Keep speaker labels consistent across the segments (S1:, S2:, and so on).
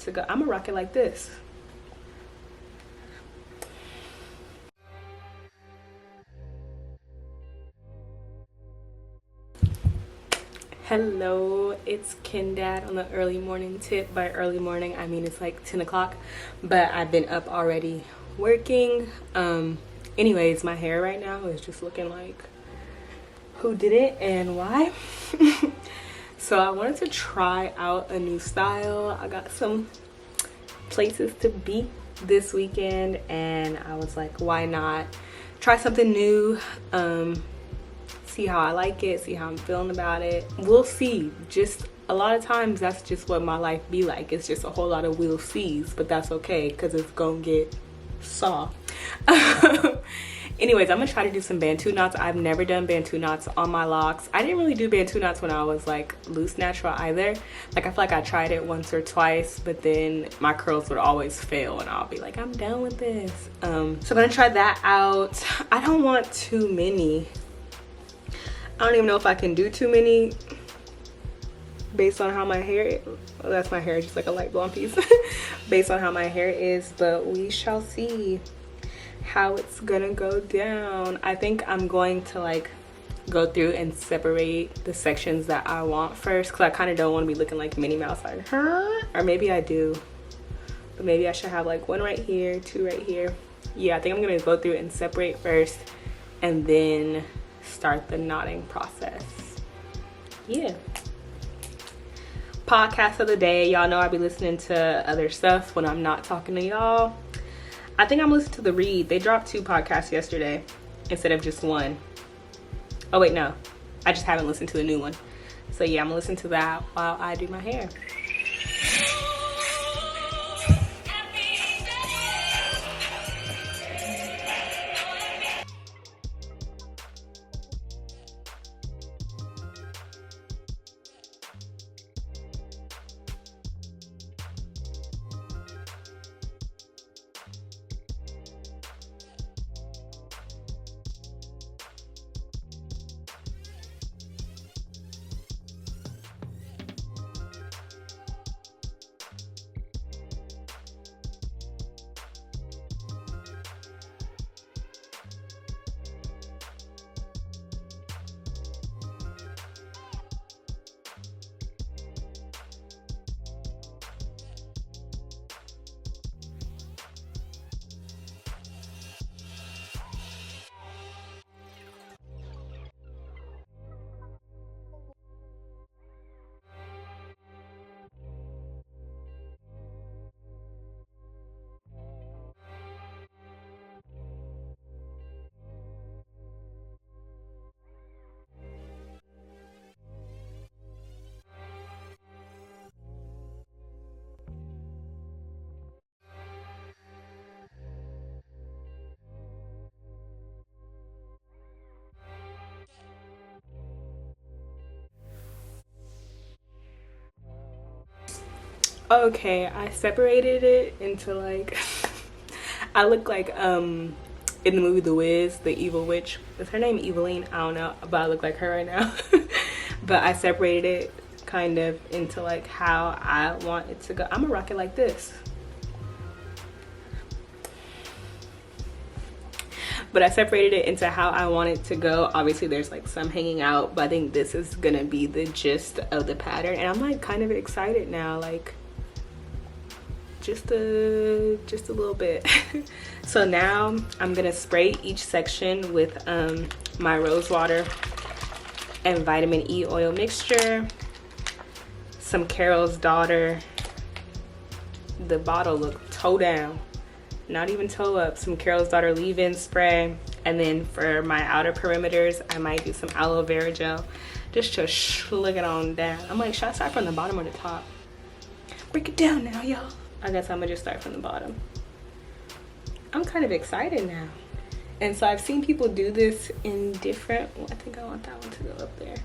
S1: to go. I'm gonna rock it like this. Hello, it's Kindad on the early morning tip. By early morning, I mean it's like 10 o'clock, but I've been up already working. Anyways, my hair right now is just looking like who did it and why. So I wanted to try out a new style. I got some places to be this weekend and I was like, why not try something new? See how I like it, see how I'm feeling about it. We'll see. Just a lot of times that's just what my life be like. It's just a whole lot of we'll sees, but that's okay because it's gonna get soft. Anyways, I'm gonna try to do some Bantu knots. I've never done Bantu knots on my locks. I didn't really do Bantu knots when I was like loose natural either. Like I feel like I tried it once or twice, but then my curls would always fail and I'll be like, I'm done with this. So I'm gonna try that out. I don't want too many. I don't even know if I can do too many based on how my hair is. Well, that's my hair, just like a light blonde piece. Based on how my hair is, but we shall see how it's gonna go down. I think I'm going to like go through and separate the sections that I want first because I kind of don't want to be looking like Minnie Mouse like, huh? Or maybe I do, but maybe I should have like one right here, two right here. Yeah, I think I'm gonna go through and separate first and then start the knotting process. Yeah. Podcast of the day. Y'all know I be listening to other stuff when I'm not talking to y'all. I think I'm listening to The Read. They dropped 2 podcasts yesterday instead of just one. Oh wait, no. I just haven't listened to the new one. So yeah, I'm gonna listen to that while I do my hair. Okay, I separated it into like I look like in the movie The Wiz, the evil witch. Is her name Eveline? I don't know, but I look like her right now. But I separated it kind of into like how I want it to go. I'm gonna rock it like this. But I separated it into how I want it to go. Obviously there's like some hanging out, but I think this is gonna be the gist of the pattern. And I'm like kind of excited now, like just a little bit. So now I'm gonna spray each section with my rose water and vitamin E oil mixture, some Carol's Daughter. The bottle looked toe down, not even toe up. Some Carol's Daughter leave-in spray, and then for my outer perimeters I might do some aloe vera gel just to slick it on down. I'm like, should I start from the bottom or the top? Break it down now, y'all. I guess I'm gonna just start from the bottom. I'm kind of excited now. And so I've seen people do this in different, I think I want that one to go up there.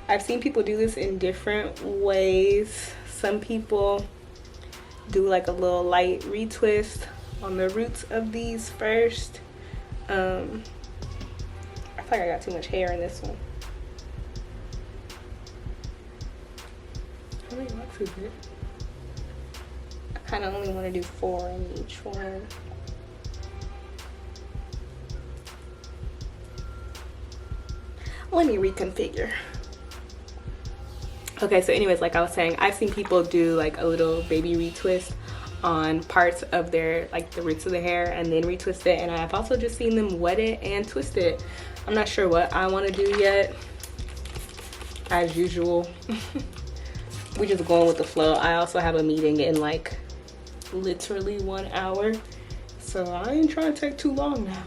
S1: I've seen people do this in different ways. Some people do like a little light retwist on the roots of these first. I feel like I got too much hair in this one. How many locks is it? I kind of only want to do 4 in each one. Let me reconfigure. Okay, so anyways, like I was saying, I've seen people do like a little baby retwist on parts of their, like the roots of the hair, and then retwist it. And I've also just seen them wet it and twist it. I'm not sure what I want to do yet. As usual, we just going with the flow. I also have a meeting in like literally 1 hour, so I ain't trying to take too long now.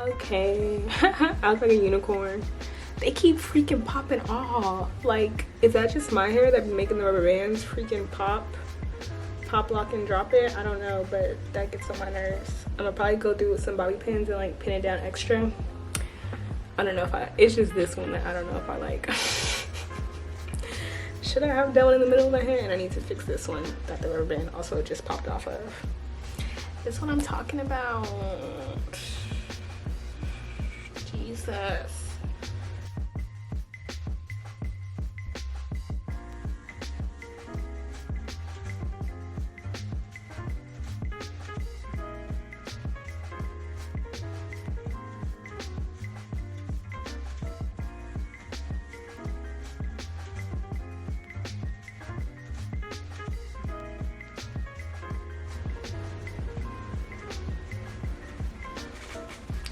S1: Okay. I was like a unicorn. They keep freaking popping off. Like, is that just my hair that be making the rubber bands freaking pop, lock, and drop it? I don't know, but that gets on my nerves. I'm gonna probably go through with some bobby pins and like pin it down extra. I don't know if it's just this one that I don't know if I like. Should I have that one in the middle of my hair? And I need to fix this one that the rubber band also just popped off of. That's what I'm talking about. Jesus.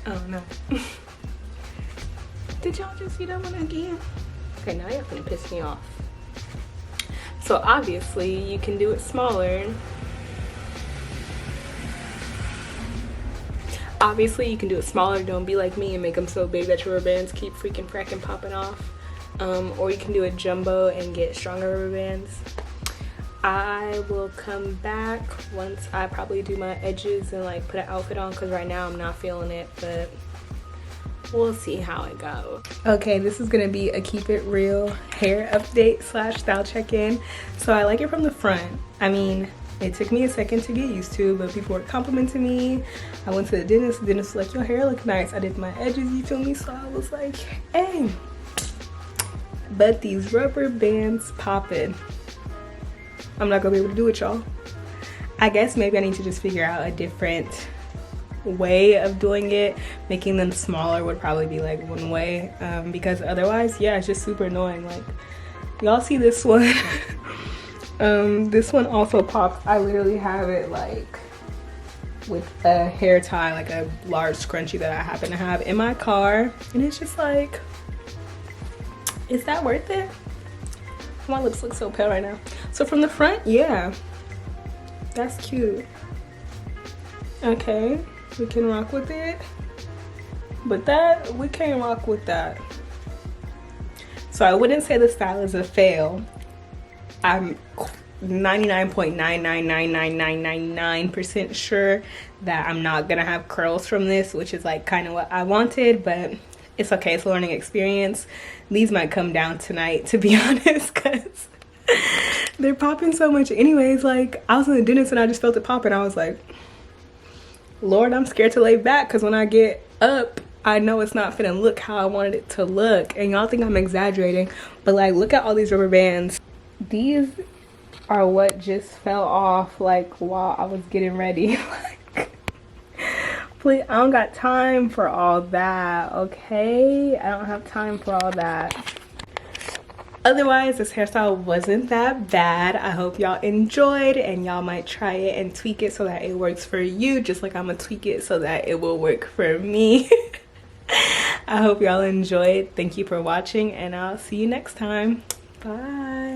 S1: Oh no. Did y'all just see that one again? Okay, now y'all gonna piss me off. So obviously you can do it smaller. Obviously you can do it smaller. Don't be like me and make them so big that your rubber bands keep freaking cracking popping off. Or you can do a jumbo and get stronger rubber bands. I will come back once I probably do my edges and like put an outfit on, because right now I'm not feeling it, but we'll see how it goes. Okay, this is gonna be a keep it real hair update / style check-in. So I like it from the front. I mean, it took me a second to get used to, but people were complimenting me. I went to the dentist was like, your hair look nice. I did my edges, you feel me? So I was like, hey. But these rubber bands popping. I'm not gonna be able to do it, y'all. I guess maybe I need to just figure out a different way of doing it. Making them smaller would probably be like one way, because otherwise, yeah, it's just super annoying. Like, y'all see this one? This one also pops. I literally have it like with a hair tie, like a large scrunchie that I happen to have in my car, and it's just like, is that worth it? My lips look so pale right now. So from the front, yeah, that's cute. Okay, we can rock with it, but that, we can't rock with that. So I wouldn't say the style is a fail. I'm 99.9999999% sure that I'm not gonna have curls from this, which is like kind of what I wanted, but it's okay, it's a learning experience. These might come down tonight, to be honest, because they're popping so much anyways. Like, I was in the dentist and I just felt it pop, and I was like, Lord, I'm scared to lay back, because when I get up, I know it's not finna look how I wanted it to look. And y'all think I'm exaggerating, but like, look at all these rubber bands. These are what just fell off like while I was getting ready. Like, please, I don't got time for all that, okay? I don't have time for all that. Otherwise, this hairstyle wasn't that bad. I hope y'all enjoyed, and y'all might try it and tweak it so that it works for you, just like I'm gonna tweak it so that it will work for me. I hope y'all enjoyed. Thank you for watching, and I'll see you next time. Bye.